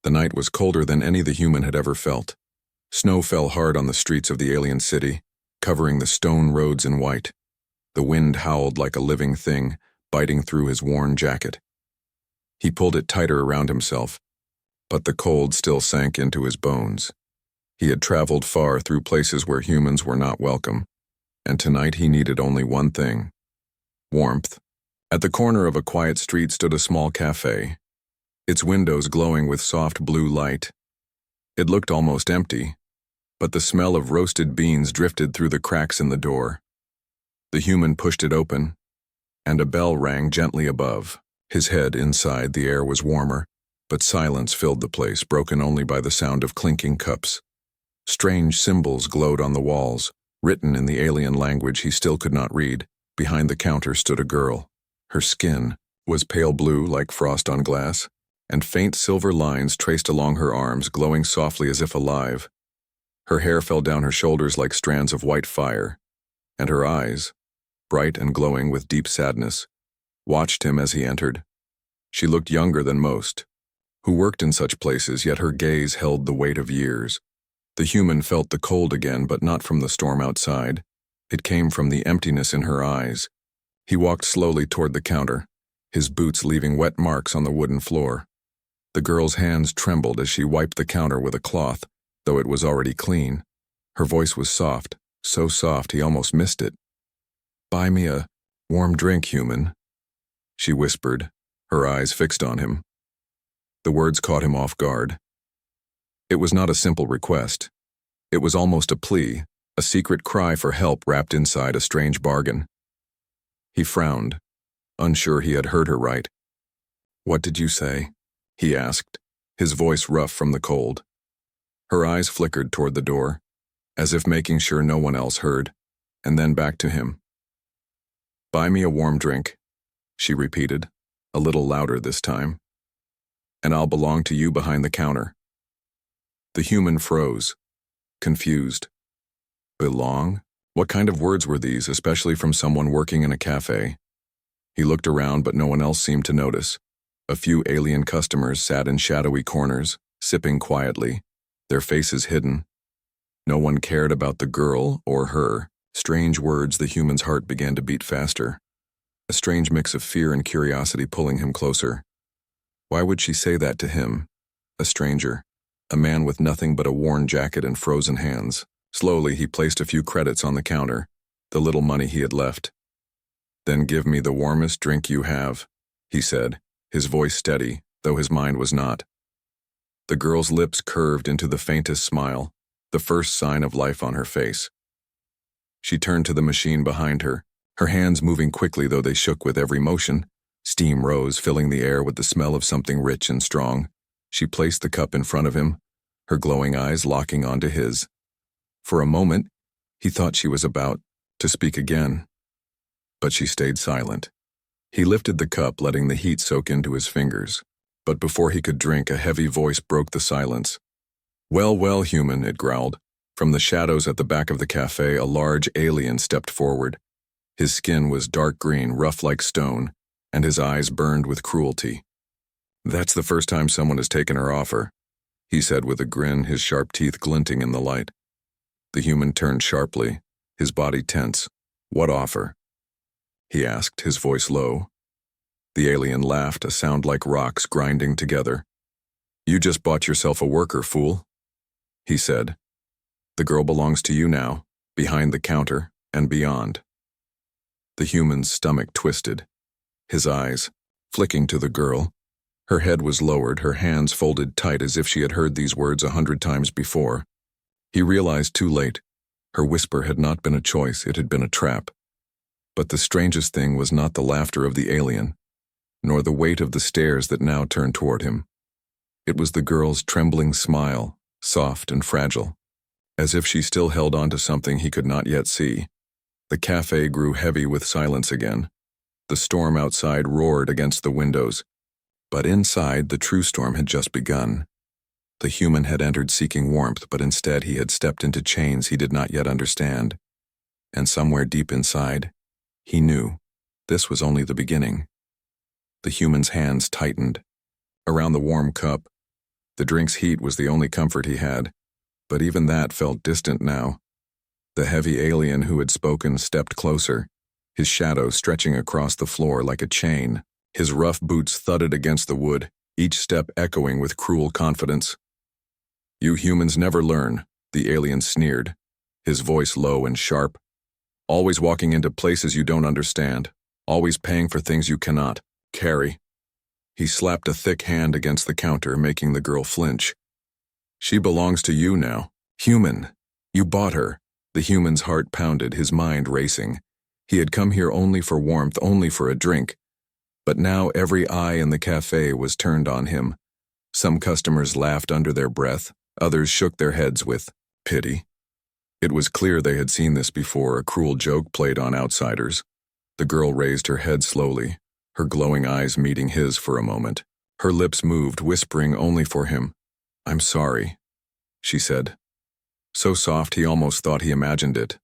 The night was colder than any the human had ever felt. Snow fell hard on the streets of the alien city, covering the stone roads in white. The wind howled like a living thing, biting through his worn jacket. He pulled it tighter around himself, but the cold still sank into his bones. He had traveled far through places where humans were not welcome, and tonight he needed only one thing: warmth. At the corner of a quiet street stood a small cafe, its windows glowing with soft blue light. It looked almost empty, but the smell of roasted beans drifted through the cracks in the door. The human pushed it open, and a bell rang gently above. His head inside, the air was warmer, but silence filled the place, broken only by the sound of clinking cups. Strange symbols glowed on the walls, written in the alien language he still could not read. Behind the counter stood a girl. Her skin was pale blue like frost on glass, and faint silver lines traced along her arms, glowing softly as if alive. Her hair fell down her shoulders like strands of white fire, and her eyes, bright and glowing with deep sadness, watched him as he entered. She looked younger than most, who worked in such places, yet her gaze held the weight of years. The human felt the cold again, but not from the storm outside. It came from the emptiness in her eyes. He walked slowly toward the counter, his boots leaving wet marks on the wooden floor. The girl's hands trembled as she wiped the counter with a cloth, though it was already clean. Her voice was soft, so soft he almost missed it. "Buy me a warm drink, human," she whispered, her eyes fixed on him. The words caught him off guard. It was not a simple request. It was almost a plea, a secret cry for help wrapped inside a strange bargain. He frowned, unsure he had heard her right. "What did you say?" he asked, his voice rough from the cold. Her eyes flickered toward the door, as if making sure no one else heard, and then back to him. "Buy me a warm drink," she repeated, a little louder this time. "And I'll belong to you behind the counter." The human froze, confused. Belong? What kind of words were these, especially from someone working in a cafe? He looked around, but no one else seemed to notice. A few alien customers sat in shadowy corners, sipping quietly, their faces hidden. No one cared about the girl or her. Strange words, the human's heart began to beat faster. A strange mix of fear and curiosity pulling him closer. Why would she say that to him? A stranger, a man with nothing but a worn jacket and frozen hands. Slowly, he placed a few credits on the counter, the little money he had left. "Then give me the warmest drink you have," he said, his voice steady, though his mind was not. The girl's lips curved into the faintest smile, the first sign of life on her face. She turned to the machine behind her, her hands moving quickly though they shook with every motion. Steam rose, filling the air with the smell of something rich and strong. She placed the cup in front of him, her glowing eyes locking onto his. For a moment, he thought she was about to speak again, but she stayed silent. He lifted the cup, letting the heat soak into his fingers. But before he could drink, a heavy voice broke the silence. "Well, well, human," it growled. From the shadows at the back of the cafe, a large alien stepped forward. His skin was dark green, rough like stone, and his eyes burned with cruelty. "That's the first time someone has taken her offer," he said with a grin, his sharp teeth glinting in the light. The human turned sharply, his body tense. "What offer?" he asked, his voice low. The alien laughed, a sound like rocks grinding together. "You just bought yourself a worker, fool," he said. "The girl belongs to you now, behind the counter and beyond." The human's stomach twisted, his eyes flicking to the girl. Her head was lowered, her hands folded tight as if she had heard these words 100 times before. He realized too late, her whisper had not been a choice, it had been a trap. But the strangest thing was not the laughter of the alien, nor the weight of the stares that now turned toward him. It was the girl's trembling smile, soft and fragile, as if she still held on to something he could not yet see. The cafe grew heavy with silence again. The storm outside roared against the windows, but inside the true storm had just begun. The human had entered seeking warmth, but instead he had stepped into chains he did not yet understand. And somewhere deep inside, he knew this was only the beginning. The human's hands tightened around the warm cup, The drink's heat was the only comfort he had, but even that felt distant now. The heavy alien who had spoken stepped closer, his shadow stretching across the floor like a chain. His rough boots thudded against the wood, each step echoing with cruel confidence. "You humans never learn," the alien sneered, his voice low and sharp. "Always walking into places you don't understand, always paying for things you cannot carry." He slapped a thick hand against the counter, making the girl flinch. "She belongs to you now. Human. You bought her." The human's heart pounded, his mind racing. He had come here only for warmth, only for a drink. But now every eye in the cafe was turned on him. Some customers laughed under their breath, others shook their heads with pity. It was clear they had seen this before, a cruel joke played on outsiders. The girl raised her head slowly, her glowing eyes meeting his for a moment. Her lips moved, whispering only for him. "I'm sorry," she said. So soft he almost thought he imagined it.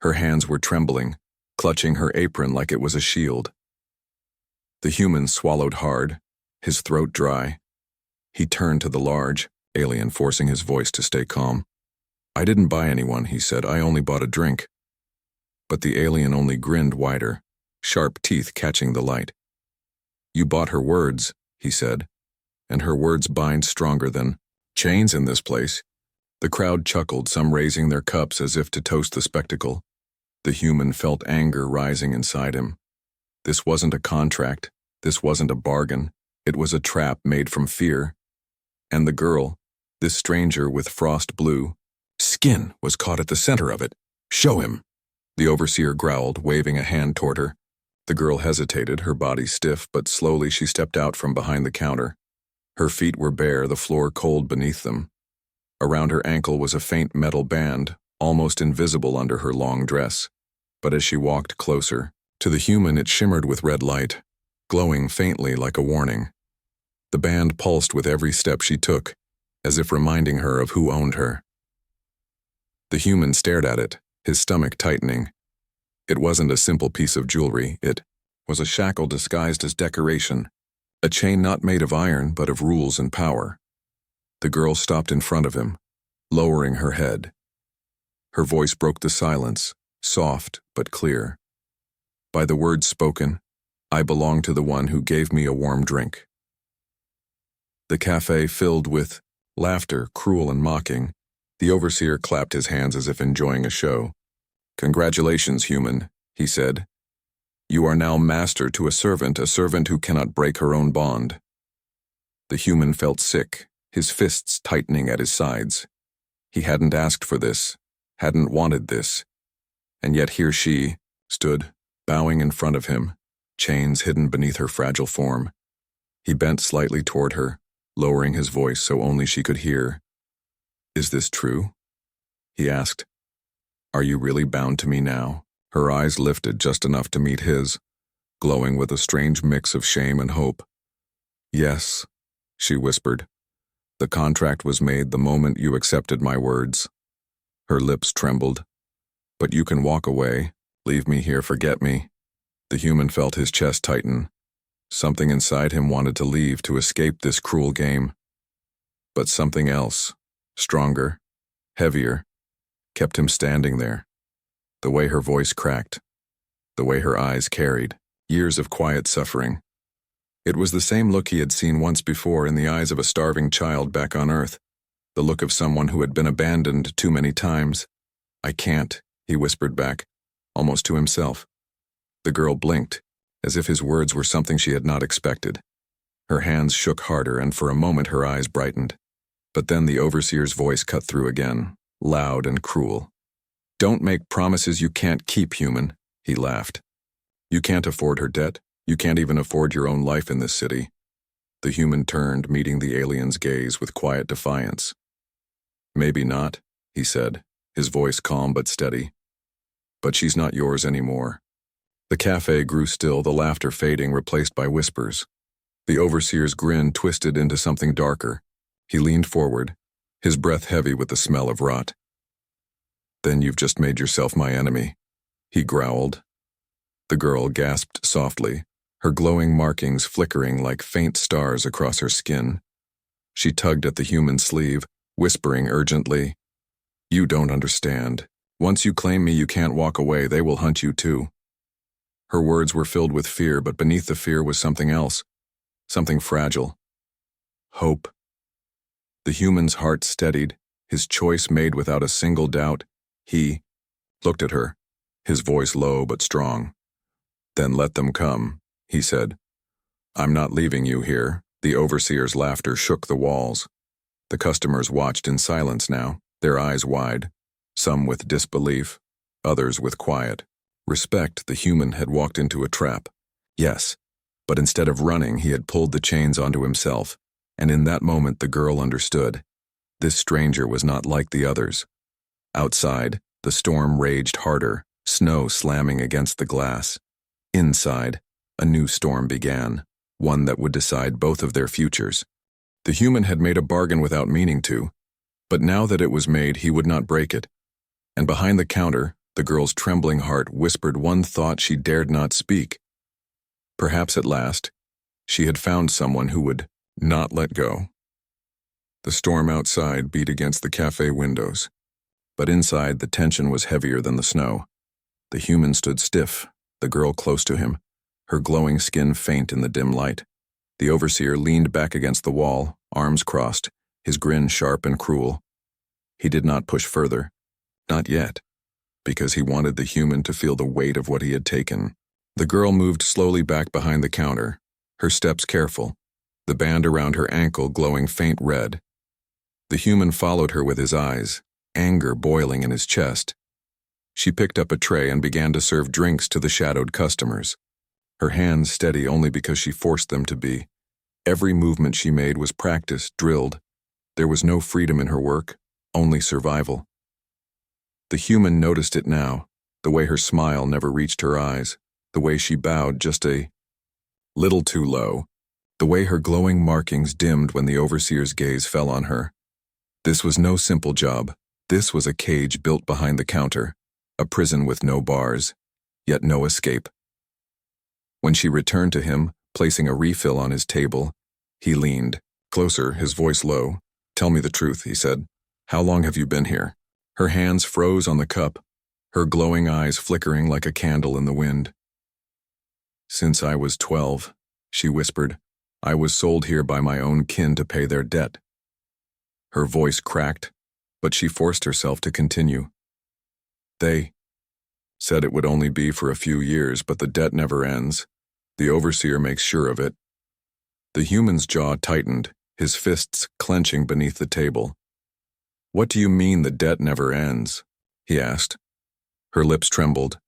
Her hands were trembling, clutching her apron like it was a shield. The human swallowed hard, his throat dry. He turned to the large alien, forcing his voice to stay calm. "I didn't buy anyone," he said. "I only bought a drink." But the alien only grinned wider, sharp teeth catching the light. "You bought her words," he said, "and her words bind stronger than chains in this place." The crowd chuckled, some raising their cups as if to toast the spectacle. The human felt anger rising inside him. This wasn't a contract. This wasn't a bargain. It was a trap made from fear. And the girl, this stranger with frost blue skin, was caught at the center of it. "Show him," the overseer growled, waving a hand toward her. The girl hesitated, her body stiff, but slowly she stepped out from behind the counter. Her feet were bare, the floor cold beneath them. Around her ankle was a faint metal band, almost invisible under her long dress. But as she walked closer, to the human it shimmered with red light, glowing faintly like a warning. The band pulsed with every step she took, as if reminding her of who owned her. The human stared at it, his stomach tightening. It wasn't a simple piece of jewelry, it was a shackle disguised as decoration, a chain not made of iron but of rules and power. The girl stopped in front of him, lowering her head. Her voice broke the silence, soft but clear. "By the words spoken, I belong to the one who gave me a warm drink." The cafe filled with laughter, cruel and mocking. The overseer clapped his hands as if enjoying a show. "Congratulations, human," he said. "You are now master to a servant who cannot break her own bond." The human felt sick, his fists tightening at his sides. He hadn't asked for this, hadn't wanted this. And yet here she stood, bowing in front of him, chains hidden beneath her fragile form. He bent slightly toward her, lowering his voice so only she could hear. "Is this true?" he asked. "Are you really bound to me now?" Her eyes lifted just enough to meet his, glowing with a strange mix of shame and hope. "Yes," she whispered. "The contract was made the moment you accepted my words." Her lips trembled. "But you can walk away, leave me here, forget me." The human felt his chest tighten. Something inside him wanted to leave, to escape this cruel game. But something else, stronger, heavier, kept him standing there. The way her voice cracked, the way her eyes carried, years of quiet suffering. It was the same look he had seen once before in the eyes of a starving child back on Earth, the look of someone who had been abandoned too many times. "I can't," he whispered back, almost to himself. The girl blinked, as if his words were something she had not expected. Her hands shook harder, and for a moment her eyes brightened. But then the overseer's voice cut through again, loud and cruel. "Don't make promises you can't keep, human," he laughed. "You can't afford her debt. You can't even afford your own life in this city." The human turned, meeting the alien's gaze with quiet defiance. "Maybe not," he said, his voice calm but steady. "But she's not yours anymore." The cafe grew still, the laughter fading, replaced by whispers. The overseer's grin twisted into something darker. He leaned forward, his breath heavy with the smell of rot. "Then you've just made yourself my enemy," he growled. The girl gasped softly, her glowing markings flickering like faint stars across her skin. She tugged at the human's sleeve, whispering urgently, "You don't understand. Once you claim me, you can't walk away. They will hunt you too." Her words were filled with fear, but beneath the fear was something else, something fragile. Hope. The human's heart steadied, his choice made without a single doubt. He looked at her, his voice low but strong. "Then let them come," he said. "I'm not leaving you here." The overseer's laughter shook the walls. The customers watched in silence now, their eyes wide, some with disbelief, others with quiet respect. The human had walked into a trap. Yes, but instead of running, he had pulled the chains onto himself, and in that moment the girl understood. This stranger was not like the others. Outside, the storm raged harder, snow slamming against the glass. Inside, a new storm began, one that would decide both of their futures. The human had made a bargain without meaning to, but now that it was made, he would not break it. And behind the counter, the girl's trembling heart whispered one thought she dared not speak. Perhaps at last, she had found someone who would not let go. The storm outside beat against the cafe windows, but inside the tension was heavier than the snow. The human stood stiff, the girl close to him, her glowing skin faint in the dim light. The overseer leaned back against the wall, arms crossed, his grin sharp and cruel. He did not push further, not yet, because he wanted the human to feel the weight of what he had taken. The girl moved slowly back behind the counter, her steps careful, the band around her ankle glowing faint red. The human followed her with his eyes, anger boiling in his chest. She picked up a tray and began to serve drinks to the shadowed customers, her hands steady only because she forced them to be. Every movement she made was practiced, drilled. There was no freedom in her work, only survival. The human noticed it now, the way her smile never reached her eyes, the way she bowed just a little too low, the way her glowing markings dimmed when the overseer's gaze fell on her. This was no simple job. This was a cage built behind the counter, a prison with no bars, yet no escape. When she returned to him, placing a refill on his table, he leaned closer, his voice low. "Tell me the truth," he said. "How long have you been here?" Her hands froze on the cup, her glowing eyes flickering like a candle in the wind. "Since I was 12, she whispered. "I was sold here by my own kin to pay their debt." Her voice cracked, but she forced herself to continue. "They said it would only be for a few years, but the debt never ends. The overseer makes sure of it." The human's jaw tightened, his fists clenching beneath the table. "What do you mean the debt never ends?" he asked. Her lips trembled,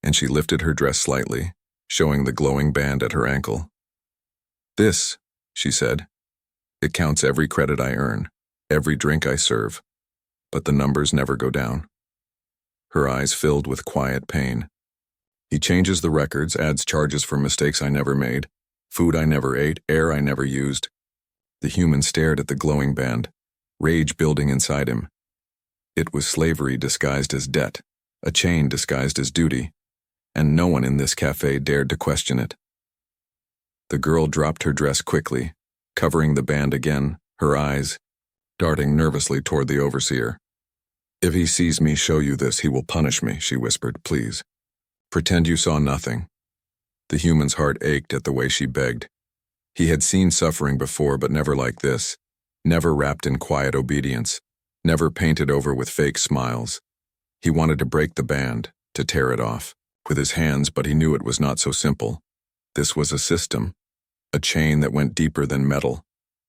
and she lifted her dress slightly, showing the glowing band at her ankle. "This," she said, "it counts every credit I earn, every drink I serve, but the numbers never go down." Her eyes filled with quiet pain. "He changes the records, adds charges for mistakes I never made, food I never ate, air I never used." The human stared at the glowing band, rage building inside him. It was slavery disguised as debt, a chain disguised as duty, and no one in this cafe dared to question it. The girl dropped her dress quickly, covering the band again, her eyes darting nervously toward the overseer. "If he sees me show you this, he will punish me," she whispered. "Please, pretend you saw nothing." The human's heart ached at the way she begged. He had seen suffering before, but never like this, never wrapped in quiet obedience, never painted over with fake smiles. He wanted to break the band, to tear it off, with his hands, but he knew it was not so simple. This was a system, a chain that went deeper than metal,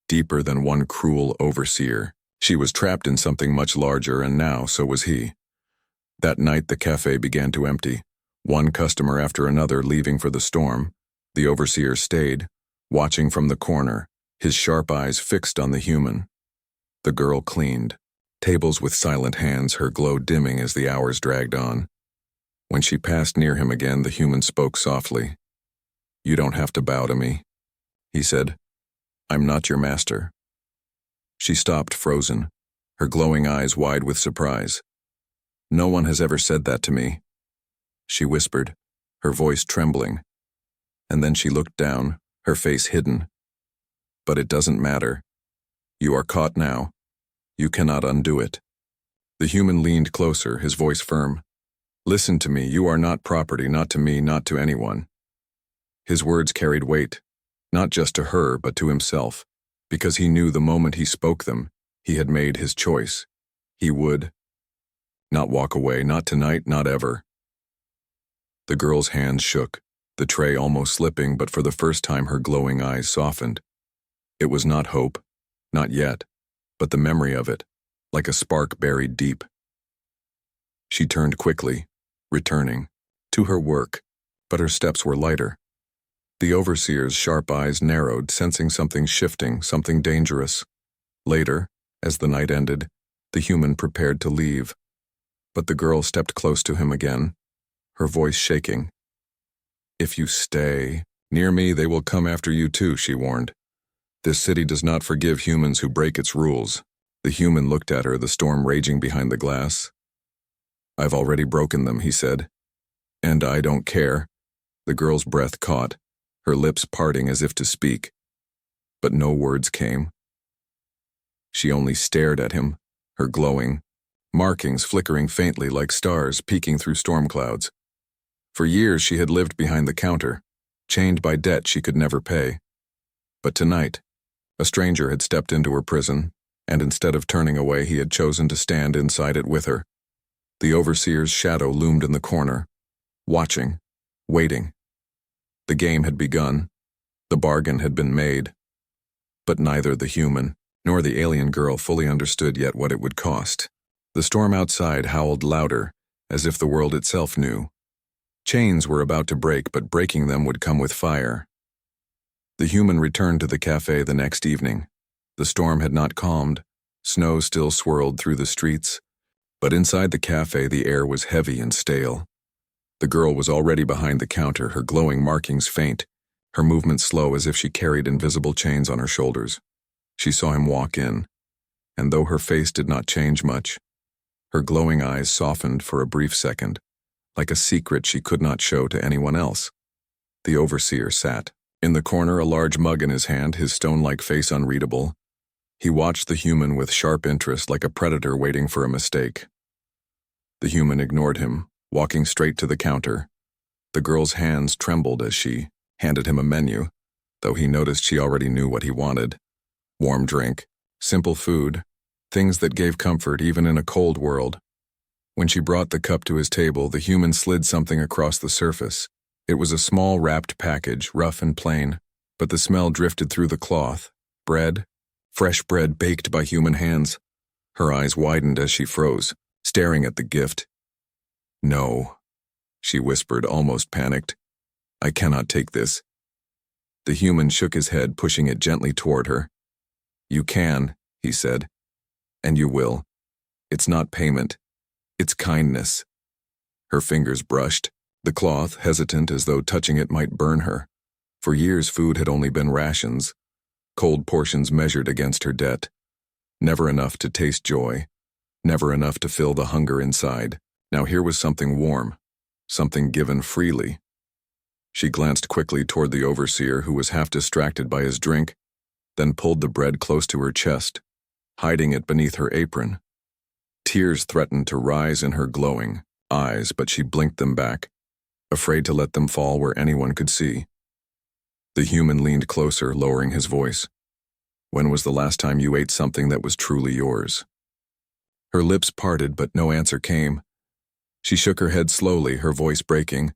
deeper than one cruel overseer. She was trapped in something much larger, and now so was he. That night the cafe began to empty, one customer after another leaving for the storm. The overseer stayed, watching from the corner, his sharp eyes fixed on the human. The girl cleaned, tables with silent hands, her glow dimming as the hours dragged on. When she passed near him again, the human spoke softly. "You don't have to bow to me," he said. "I'm not your master." She stopped, frozen, her glowing eyes wide with surprise. "No one has ever said that to me," she whispered, her voice trembling. And then she looked down, her face hidden. "But it doesn't matter. You are caught now. You cannot undo it. The human leaned closer, his voice firm. Listen to me, you are not property, not to me, not to anyone. His words carried weight, not just to her, but to himself, because he knew the moment he spoke them, he had made his choice. He would not walk away, not tonight, not ever. The girl's hands shook, the tray almost slipping, but for the first time her glowing eyes softened. It was not hope, not yet, but the memory of it, like a spark buried deep. She turned quickly, returning to her work, but her steps were lighter. The overseer's sharp eyes narrowed, sensing something shifting, something dangerous. Later, as the night ended, the human prepared to leave. But the girl stepped close to him again, her voice shaking. If you stay near me, they will come after you too, she warned. This city does not forgive humans who break its rules. The human looked at her, the storm raging behind the glass. I've already broken them, he said. And I don't care. The girl's breath caught, her lips parting as if to speak. But no words came. She only stared at him, her glowing markings flickering faintly like stars peeking through storm clouds. For years she had lived behind the counter, chained by debt she could never pay. But tonight, a stranger had stepped into her prison, and instead of turning away, he had chosen to stand inside it with her. The overseer's shadow loomed in the corner, watching, waiting. The game had begun. The bargain had been made. But neither the human nor the alien girl fully understood yet what it would cost. The storm outside howled louder, as if the world itself knew. Chains were about to break, but breaking them would come with fire. The human returned to the cafe the next evening. The storm had not calmed. Snow still swirled through the streets. But inside the cafe, the air was heavy and stale. The girl was already behind the counter, her glowing markings faint, her movements slow as if she carried invisible chains on her shoulders. She saw him walk in, and though her face did not change much, her glowing eyes softened for a brief second, like a secret she could not show to anyone else. The overseer sat in the corner, a large mug in his hand, his stone-like face unreadable. He watched the human with sharp interest, like a predator waiting for a mistake. The human ignored him, walking straight to the counter. The girl's hands trembled as she handed him a menu, though he noticed she already knew what he wanted. Warm drink, simple food, things that gave comfort even in a cold world. When she brought the cup to his table, the human slid something across the surface. It was a small wrapped package, rough and plain, but the smell drifted through the cloth. Bread, fresh bread baked by human hands. Her eyes widened as she froze, staring at the gift. No, she whispered, almost panicked. I cannot take this. The human shook his head, pushing it gently toward her. You can, he said, and you will. It's not payment. It's kindness. Her fingers brushed, the cloth hesitant as though touching it might burn her. For years food had only been rations, cold portions measured against her debt. Never enough to taste joy, never enough to fill the hunger inside. Now here was something warm, something given freely. She glanced quickly toward the overseer, who was half distracted by his drink, then pulled the bread close to her chest, hiding it beneath her apron. Tears threatened to rise in her glowing eyes, but she blinked them back, afraid to let them fall where anyone could see. The human leaned closer, lowering his voice. When was the last time you ate something that was truly yours? Her lips parted, but no answer came. She shook her head slowly, her voice breaking.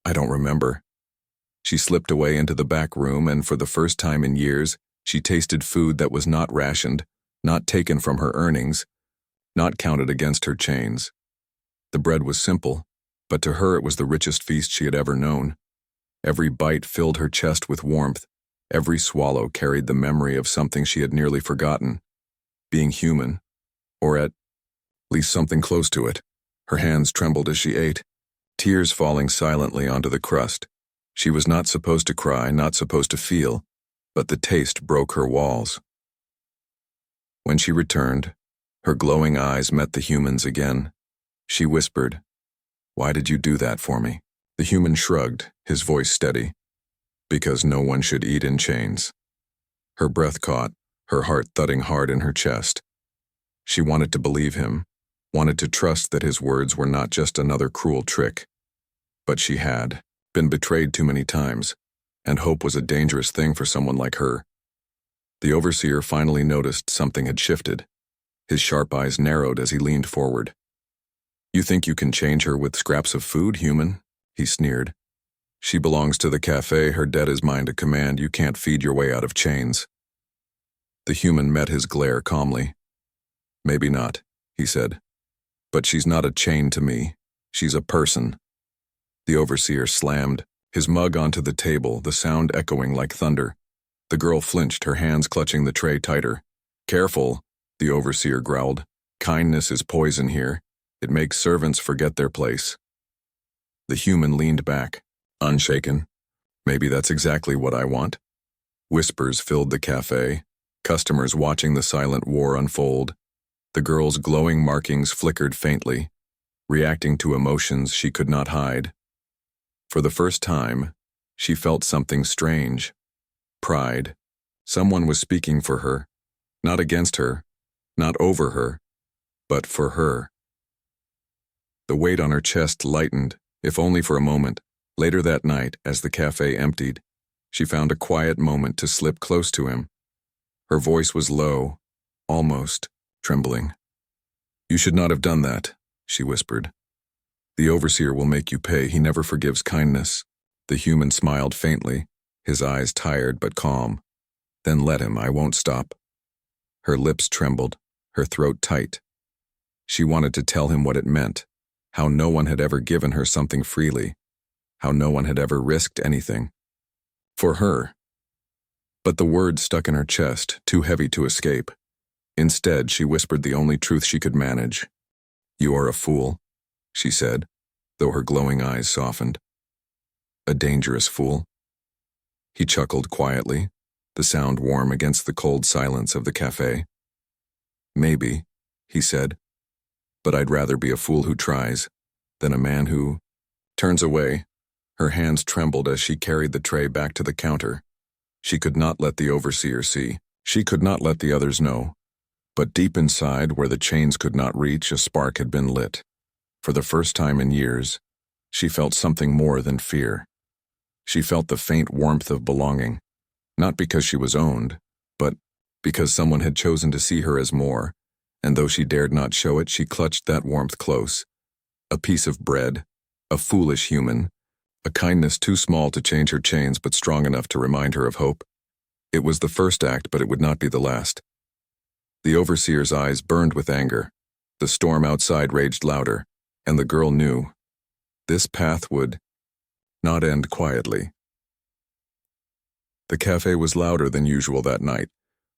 I don't remember. She slipped away into the back room, and for the first time in years, she tasted food that was not rationed, not taken from her earnings, not counted against her chains. The bread was simple, but to her it was the richest feast she had ever known. Every bite filled her chest with warmth. Every swallow carried the memory of something she had nearly forgotten. Being human, or at least something close to it. Her hands trembled as she ate, tears falling silently onto the crust. She was not supposed to cry, not supposed to feel, but the taste broke her walls. When she returned, her glowing eyes met the human's again. She whispered, "Why did you do that for me?" The human shrugged, his voice steady. Because no one should eat in chains. Her breath caught, her heart thudding hard in her chest. She wanted to believe him, wanted to trust that his words were not just another cruel trick. But she had been betrayed too many times, and hope was a dangerous thing for someone like her. The overseer finally noticed something had shifted. His sharp eyes narrowed as he leaned forward. "You think you can change her with scraps of food, human?" he sneered. "She belongs to the cafe, her debt is mine to command, you can't feed your way out of chains." The human met his glare calmly. "Maybe not," he said. "But she's not a chain to me. She's a person." The overseer slammed his mug onto the table, the sound echoing like thunder. The girl flinched, her hands clutching the tray tighter. "Careful," the overseer growled. "Kindness is poison here. It makes servants forget their place." The human leaned back, unshaken. "Maybe that's exactly what I want." Whispers filled the cafe, customers watching the silent war unfold. The girl's glowing markings flickered faintly, reacting to emotions she could not hide. For the first time, she felt something strange. Pride. Someone was speaking for her, not against her, not over her, but for her. The weight on her chest lightened, if only for a moment. Later that night, as the cafe emptied, she found a quiet moment to slip close to him. Her voice was low, almost trembling. "You should not have done that," she whispered. "The overseer will make you pay. He never forgives kindness." The human smiled faintly, his eyes tired but calm. "Then let him, I won't stop." Her lips trembled, her throat tight. She wanted to tell him what it meant, how no one had ever given her something freely, how no one had ever risked anything. For her. But the words stuck in her chest, too heavy to escape. Instead, she whispered the only truth she could manage. "You are a fool," she said, though her glowing eyes softened. "A dangerous fool." He chuckled quietly, the sound warm against the cold silence of the cafe. "Maybe," he said, "but I'd rather be a fool who tries than a man who turns away." Her hands trembled as she carried the tray back to the counter. She could not let the overseer see. She could not let the others know. But deep inside, where the chains could not reach, a spark had been lit. For the first time in years, she felt something more than fear. She felt the faint warmth of belonging, not because she was owned, but because someone had chosen to see her as more, and though she dared not show it, she clutched that warmth close. A piece of bread, a foolish human, a kindness too small to change her chains but strong enough to remind her of hope. It was the first act, but it would not be the last. The overseer's eyes burned with anger. The storm outside raged louder, and the girl knew this path would not end quietly. The cafe was louder than usual that night.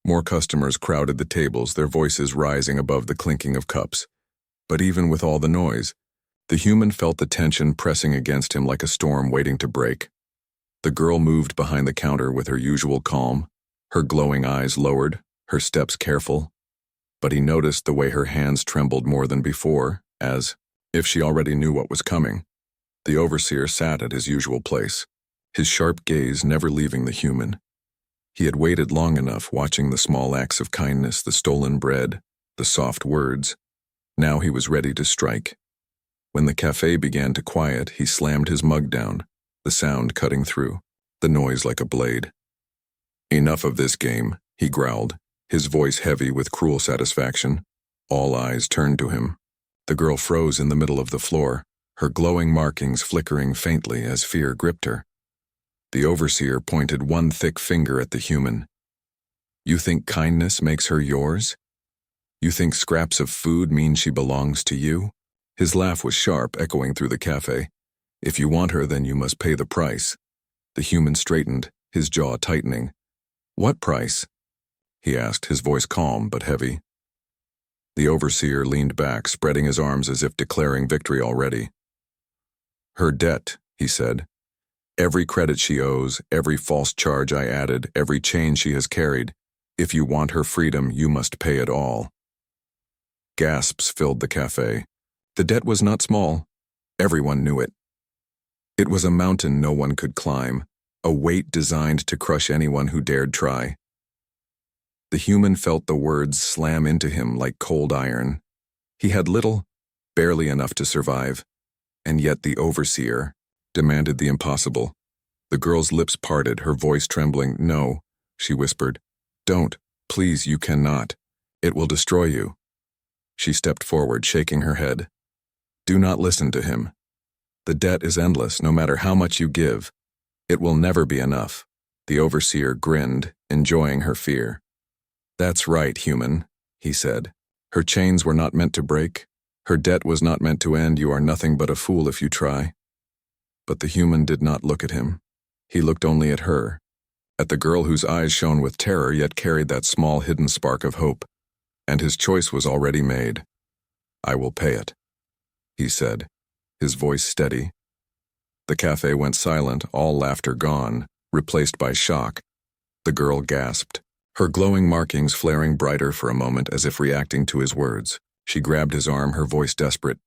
More customers crowded the tables, their voices rising above the clinking of cups. But even with all the noise, the human felt the tension pressing against him like a storm waiting to break. The girl moved behind the counter with her usual calm, her glowing eyes lowered, her steps careful. But he noticed the way her hands trembled more than before, as if she already knew what was coming. The overseer sat at his usual place, his sharp gaze never leaving the human. He had waited long enough, watching the small acts of kindness, the stolen bread, the soft words. Now he was ready to strike. When the cafe began to quiet, he slammed his mug down, the sound cutting through, the noise like a blade. "Enough of this game," he growled, his voice heavy with cruel satisfaction. All eyes turned to him. The girl froze in the middle of the floor, her glowing markings flickering faintly as fear gripped her. The overseer pointed one thick finger at the human. "You think kindness makes her yours? You think scraps of food mean she belongs to you?" His laugh was sharp, echoing through the cafe. "If you want her, then you must pay the price." The human straightened, his jaw tightening. "What price?" he asked, his voice calm but heavy. The overseer leaned back, spreading his arms as if declaring victory already. "Her debt," he said. "Every credit she owes, every false charge I added, every chain she has carried. If you want her freedom, you must pay it all." Gasps filled the cafe. The debt was not small. Everyone knew it. It was a mountain no one could climb, a weight designed to crush anyone who dared try. The human felt the words slam into him like cold iron. He had little, barely enough to survive, and yet the overseer demanded the impossible. The girl's lips parted, her voice trembling. "No," she whispered. "Don't. Please, you cannot. It will destroy you." She stepped forward, shaking her head. "Do not listen to him. The debt is endless, no matter how much you give. It will never be enough." The overseer grinned, enjoying her fear. "That's right, human," he said. "Her chains were not meant to break. Her debt was not meant to end. You are nothing but a fool if you try." But the human did not look at him. He looked only at her, at the girl whose eyes shone with terror yet carried that small hidden spark of hope. And his choice was already made. "I will pay it," he said, his voice steady. The cafe went silent, all laughter gone, replaced by shock. The girl gasped, her glowing markings flaring brighter for a moment as if reacting to his words. She grabbed his arm, her voice desperate.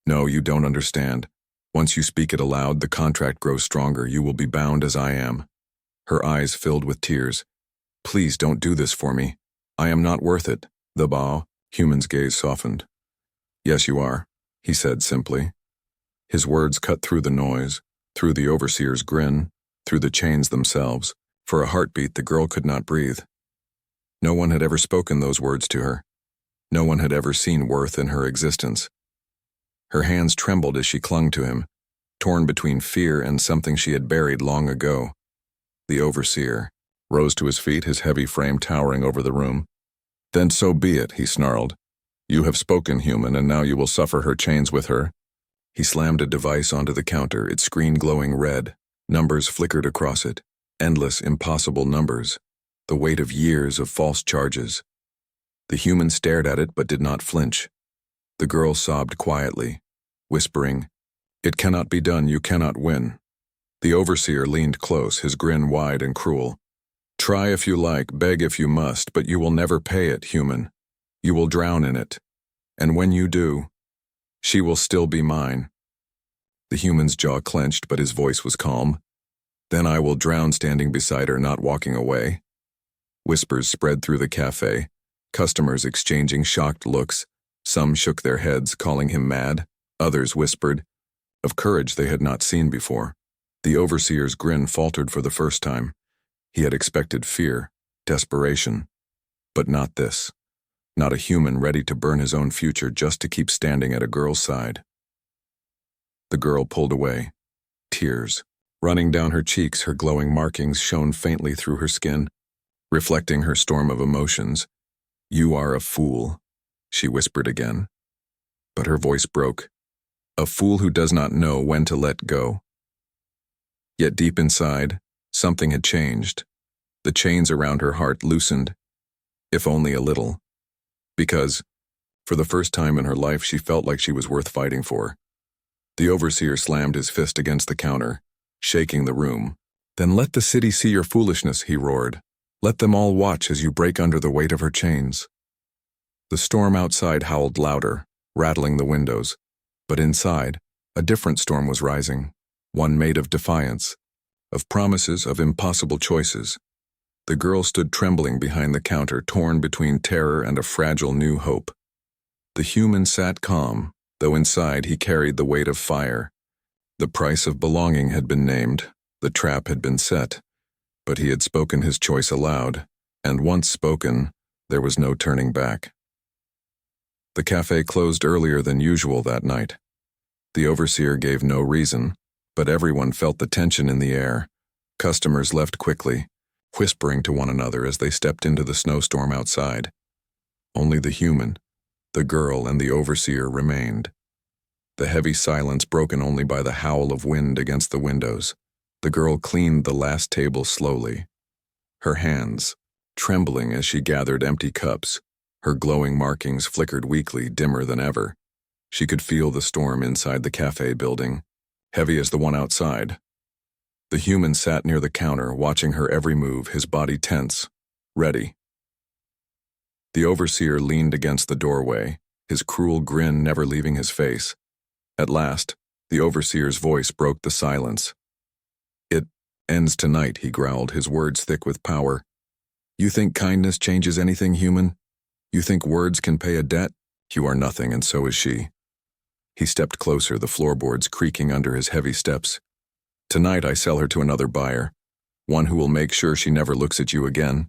"No, you don't understand. Once you speak it aloud, the contract grows stronger. You will be bound as I am." Her eyes filled with tears. "Please don't do this for me. I am not worth it." The human's gaze softened. "Yes, you are," he said simply. His words cut through the noise, through the overseer's grin, through the chains themselves. For a heartbeat, the girl could not breathe. No one had ever spoken those words to her. No one had ever seen worth in her existence. Her hands trembled as she clung to him, torn between fear and something she had buried long ago. The overseer rose to his feet, his heavy frame towering over the room. "Then so be it," he snarled. "You have spoken, human, and now you will suffer her chains with her." He slammed a device onto the counter, its screen glowing red. Numbers flickered across it. Endless, impossible numbers. The weight of years of false charges. The human stared at it but did not flinch. The girl sobbed quietly, whispering, "It cannot be done, you cannot win." The overseer leaned close, his grin wide and cruel. "Try if you like, beg if you must, but you will never pay it, human. You will drown in it. And when you do, she will still be mine." The human's jaw clenched, but his voice was calm. "Then I will drown standing beside her, not walking away." Whispers spread through the cafe, customers exchanging shocked looks. Some shook their heads, calling him mad. Others whispered of courage they had not seen before. The overseer's grin faltered for the first time. He had expected fear, desperation, but not this. Not a human ready to burn his own future just to keep standing at a girl's side. The girl pulled away, tears running down her cheeks. Her glowing markings shone faintly through her skin, reflecting her storm of emotions. "You are a fool," she whispered again. But her voice broke. "A fool who does not know when to let go." Yet deep inside, something had changed. The chains around her heart loosened, if only a little. Because, for the first time in her life, she felt like she was worth fighting for. The overseer slammed his fist against the counter, shaking the room. "Then let the city see your foolishness," he roared. "Let them all watch as you break under the weight of her chains." The storm outside howled louder, rattling the windows. But inside, a different storm was rising, one made of defiance, of promises, of impossible choices. The girl stood trembling behind the counter, torn between terror and a fragile new hope. The human sat calm, though inside he carried the weight of fire. The price of belonging had been named, the trap had been set, but he had spoken his choice aloud, and once spoken, there was no turning back. The cafe closed earlier than usual that night. The overseer gave no reason, but everyone felt the tension in the air. Customers left quickly, whispering to one another as they stepped into the snowstorm outside. Only the human, the girl, and the overseer remained. The heavy silence broken only by the howl of wind against the windows. The girl cleaned the last table slowly, her hands trembling as she gathered empty cups. Her glowing markings flickered weakly, dimmer than ever. She could feel the storm inside the cafe building, heavy as the one outside. The human sat near the counter, watching her every move, his body tense, ready. The overseer leaned against the doorway, his cruel grin never leaving his face. At last, the overseer's voice broke the silence. "It ends tonight," he growled, his words thick with power. You think kindness changes anything, human? You think words can pay a debt? You are nothing, and so is she. He stepped closer, the floorboards creaking under his heavy steps. Tonight I sell her to another buyer, one who will make sure she never looks at you again.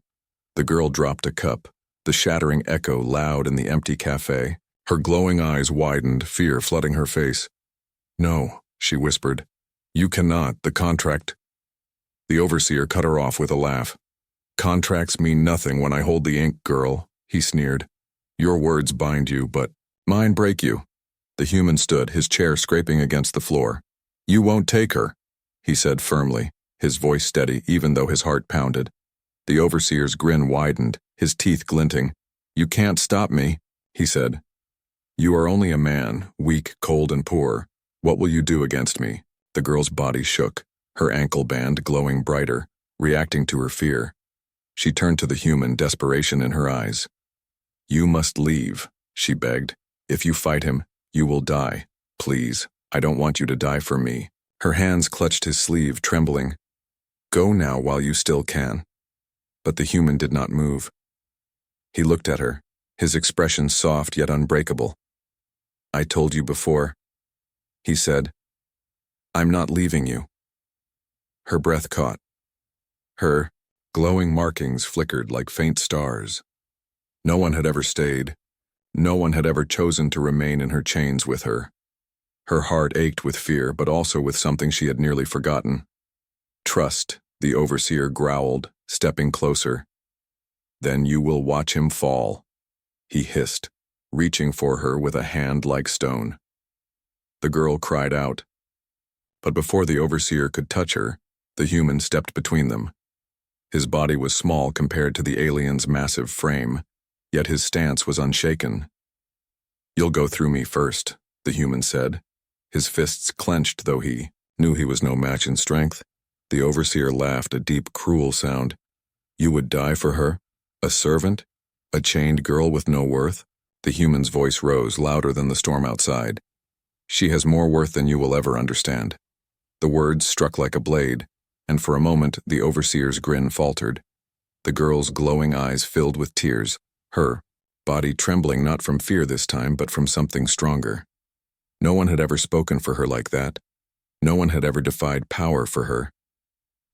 The girl dropped a cup, the shattering echo loud in the empty cafe. Her glowing eyes widened, fear flooding her face. No, she whispered. You cannot, the contract. The overseer cut her off with a laugh. Contracts mean nothing when I hold the ink, girl, he sneered. Your words bind you, but mine break you. The human stood, his chair scraping against the floor. You won't take her, he said firmly, his voice steady even though his heart pounded. The overseer's grin widened, his teeth glinting. You can't stop me, he said. You are only a man, weak, cold, and poor. What will you do against me? The girl's body shook, her ankle band glowing brighter, reacting to her fear. She turned to the human, desperation in her eyes. You must leave, she begged. If you fight him, you will die. Please, I don't want you to die for me. Her hands clutched his sleeve, trembling. Go now while you still can. But the human did not move. He looked at her, his expression soft yet unbreakable. I told you before, he said. I'm not leaving you. Her breath caught. Her glowing markings flickered like faint stars. No one had ever stayed. No one had ever chosen to remain in her chains with her. Her heart ached with fear, but also with something she had nearly forgotten. Trust, the overseer growled, stepping closer. Then you will watch him fall, he hissed, reaching for her with a hand like stone. The girl cried out. But before the overseer could touch her, the human stepped between them. His body was small compared to the alien's massive frame, yet his stance was unshaken. You'll go through me first, the human said. His fists clenched, though he knew he was no match in strength. The overseer laughed, a deep, cruel sound. You would die for her? A servant? A chained girl with no worth? The human's voice rose, louder than the storm outside. She has more worth than you will ever understand. The words struck like a blade, and for a moment the overseer's grin faltered. The girl's glowing eyes filled with tears, her body trembling not from fear this time, but from something stronger. No one had ever spoken for her like that. No one had ever defied power for her.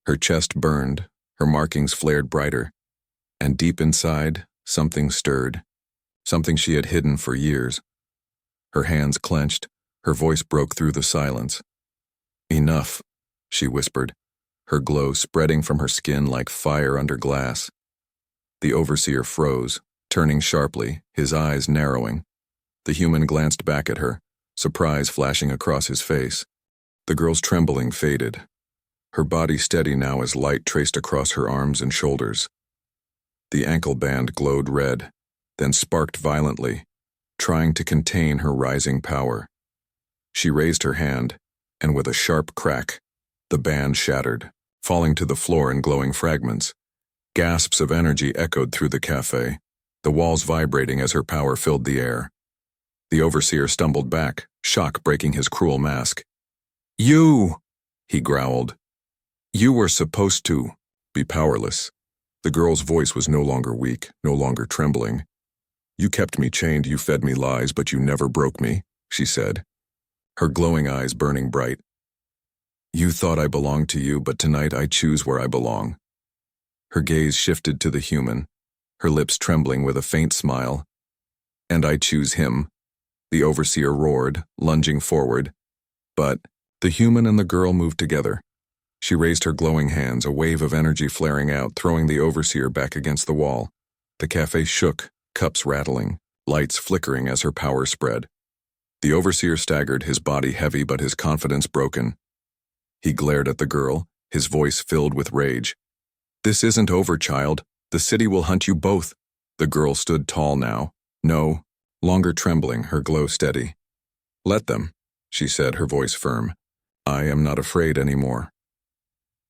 Her chest burned, her markings flared brighter, and deep inside, something stirred, something she had hidden for years. Her hands clenched, her voice broke through the silence. Enough, she whispered, her glow spreading from her skin like fire under glass. The overseer froze, turning sharply, his eyes narrowing. The human glanced back at her, surprise flashing across his face. The girl's trembling faded, her body steady now as light traced across her arms and shoulders. The ankle band glowed red, then sparked violently, trying to contain her rising power. She raised her hand, and with a sharp crack, the band shattered, falling to the floor in glowing fragments. Gasps of energy echoed through the cafe, the walls vibrating as her power filled the air. The overseer stumbled back, shock breaking his cruel mask. You, he growled. You were supposed to be powerless. The girl's voice was no longer weak, no longer trembling. You kept me chained, you fed me lies, but you never broke me, she said, her glowing eyes burning bright. You thought I belonged to you, but tonight I choose where I belong. Her gaze shifted to the human, her lips trembling with a faint smile. And I choose him, the overseer roared, lunging forward. But the human and the girl moved together. She raised her glowing hands, a wave of energy flaring out, throwing the overseer back against the wall. The cafe shook, cups rattling, lights flickering as her power spread. The overseer staggered, his body heavy but his confidence broken. He glared at the girl, his voice filled with rage. This isn't over, child. The city will hunt you both. The girl stood tall now, no longer trembling, her glow steady. Let them, she said, her voice firm. I am not afraid anymore.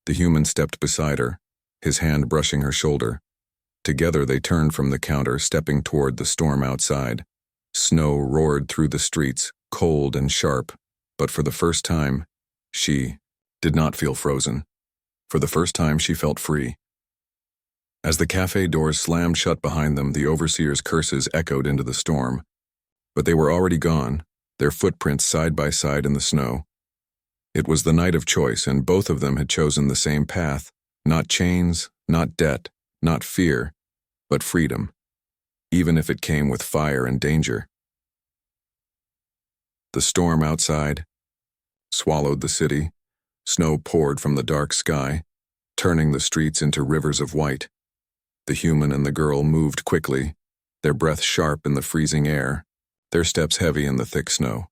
The human stepped beside her, his hand brushing her shoulder. Together they turned from the counter, stepping toward the storm outside. Snow roared through the streets, cold and sharp, but for the first time, she did not feel frozen. For the first time, she felt free. As the cafe doors slammed shut behind them, the overseer's curses echoed into the storm. But they were already gone, their footprints side by side in the snow. It was the night of choice, and both of them had chosen the same path. Not chains, not debt, not fear, but freedom, even if it came with fire and danger. The storm outside swallowed the city. Snow poured from the dark sky, turning the streets into rivers of white. The human and the girl moved quickly, their breath sharp in the freezing air, their steps heavy in the thick snow.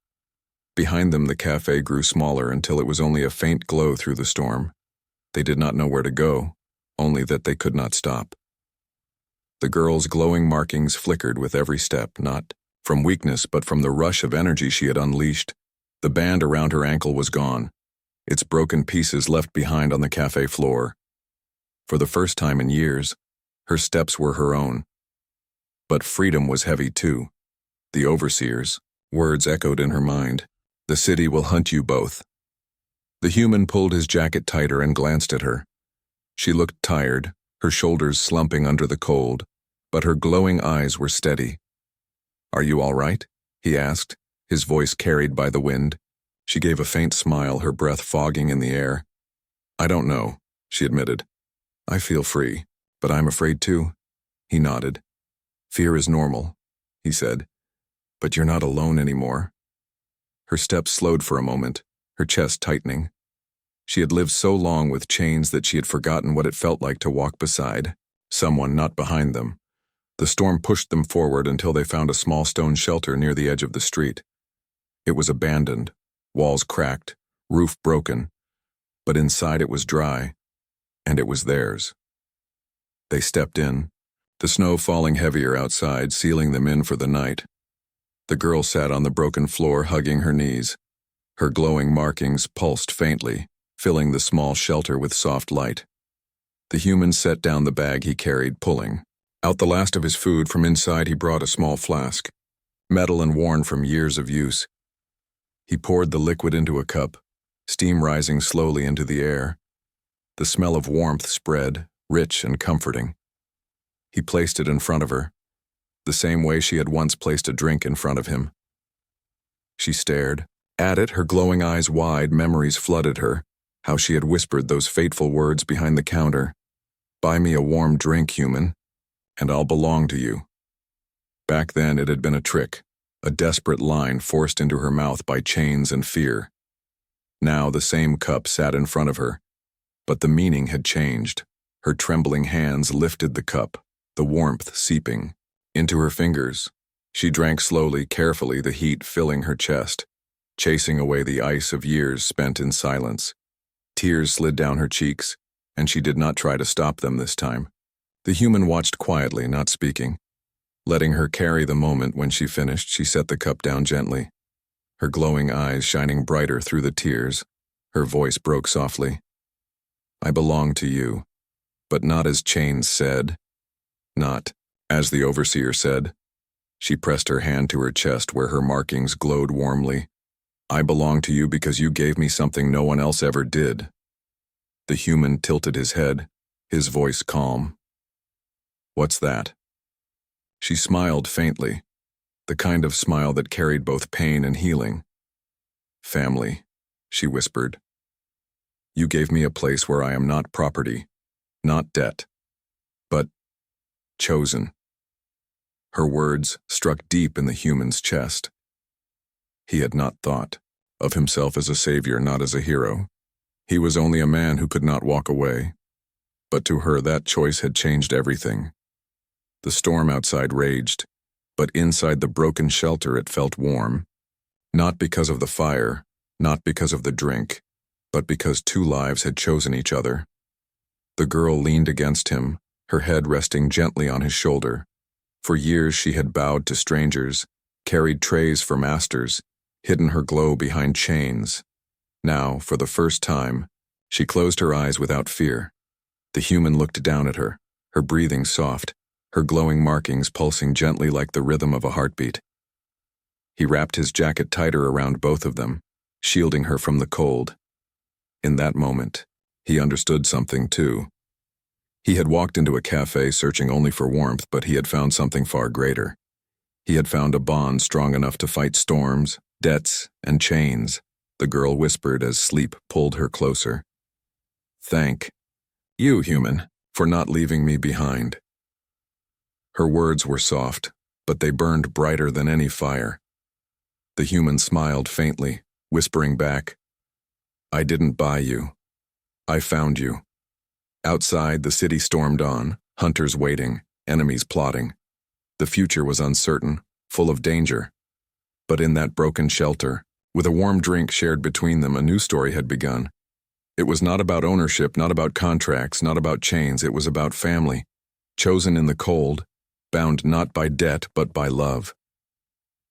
Behind them, the cafe grew smaller until it was only a faint glow through the storm. They did not know where to go, only that they could not stop. The girl's glowing markings flickered with every step, not from weakness but from the rush of energy she had unleashed. The band around her ankle was gone, its broken pieces left behind on the cafe floor. For the first time in years, her steps were her own. But freedom was heavy too. The overseer's words echoed in her mind. The city will hunt you both. The human pulled his jacket tighter and glanced at her. She looked tired, her shoulders slumping under the cold, but her glowing eyes were steady. "Are you all right?" he asked, his voice carried by the wind. She gave a faint smile, her breath fogging in the air. "I don't know," she admitted. "I feel free, but I'm afraid too." He nodded. "Fear is normal," he said, "but you're not alone anymore." Her steps slowed for a moment, her chest tightening. She had lived so long with chains that she had forgotten what it felt like to walk beside someone, not behind them. The storm pushed them forward until they found a small stone shelter near the edge of the street. It was abandoned, walls cracked, roof broken, but inside it was dry, and it was theirs. They stepped in, the snow falling heavier outside, sealing them in for the night. The girl sat on the broken floor, hugging her knees. Her glowing markings pulsed faintly, filling the small shelter with soft light. The human set down the bag he carried, pulling out the last of his food. From inside he brought a small flask, metal and worn from years of use. He poured the liquid into a cup, steam rising slowly into the air. The smell of warmth spread, rich and comforting. He placed it in front of her, the same way she had once placed a drink in front of him. She stared at it, her glowing eyes wide. Memories flooded her, how she had whispered those fateful words behind the counter. "Buy me a warm drink, human, and I'll belong to you." Back then it had been a trick, a desperate line forced into her mouth by chains and fear. Now the same cup sat in front of her, but the meaning had changed. Her trembling hands lifted the cup, the warmth seeping into her fingers. She drank slowly, carefully, the heat filling her chest, chasing away the ice of years spent in silence. Tears slid down her cheeks, and she did not try to stop them this time. The human watched quietly, not speaking. Letting her carry the moment, when she finished, she set the cup down gently, her glowing eyes shining brighter through the tears. Her voice broke softly. "I belong to you, but not as chains said, not as the overseer said." She pressed her hand to her chest where her markings glowed warmly. "I belong to you because you gave me something no one else ever did." The human tilted his head, his voice calm. "What's that?" She smiled faintly, the kind of smile that carried both pain and healing. "Family," she whispered. "You gave me a place where I am not property, not debt, but chosen." Her words struck deep in the human's chest. He had not thought of himself as a savior, not as a hero. He was only a man who could not walk away. But to her, that choice had changed everything. The storm outside raged, but inside the broken shelter it felt warm. Not because of the fire, not because of the drink, but because two lives had chosen each other. The girl leaned against him, her head resting gently on his shoulder. For years she had bowed to strangers, carried trays for masters, hidden her glow behind chains. Now, for the first time, she closed her eyes without fear. The human looked down at her, her breathing soft, her glowing markings pulsing gently like the rhythm of a heartbeat. He wrapped his jacket tighter around both of them, shielding her from the cold. In that moment, he understood something too. He had walked into a cafe searching only for warmth, but he had found something far greater. He had found a bond strong enough to fight storms, debts, and chains, the girl whispered as sleep pulled her closer. Thank you, human, for not leaving me behind. Her words were soft, but they burned brighter than any fire. The human smiled faintly, whispering back, I didn't buy you. I found you. Outside, the city stormed on, hunters waiting, enemies plotting. The future was uncertain, full of danger. But in that broken shelter, with a warm drink shared between them, a new story had begun. It was not about ownership, not about contracts, not about chains. It was about family, chosen in the cold, bound not by debt but by love.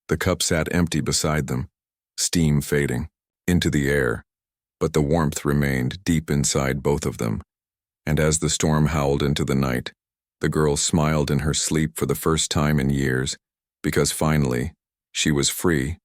The cup sat empty beside them, steam fading into the air, but the warmth remained deep inside both of them. And as the storm howled into the night, the girl smiled in her sleep for the first time in years, because finally, she was free,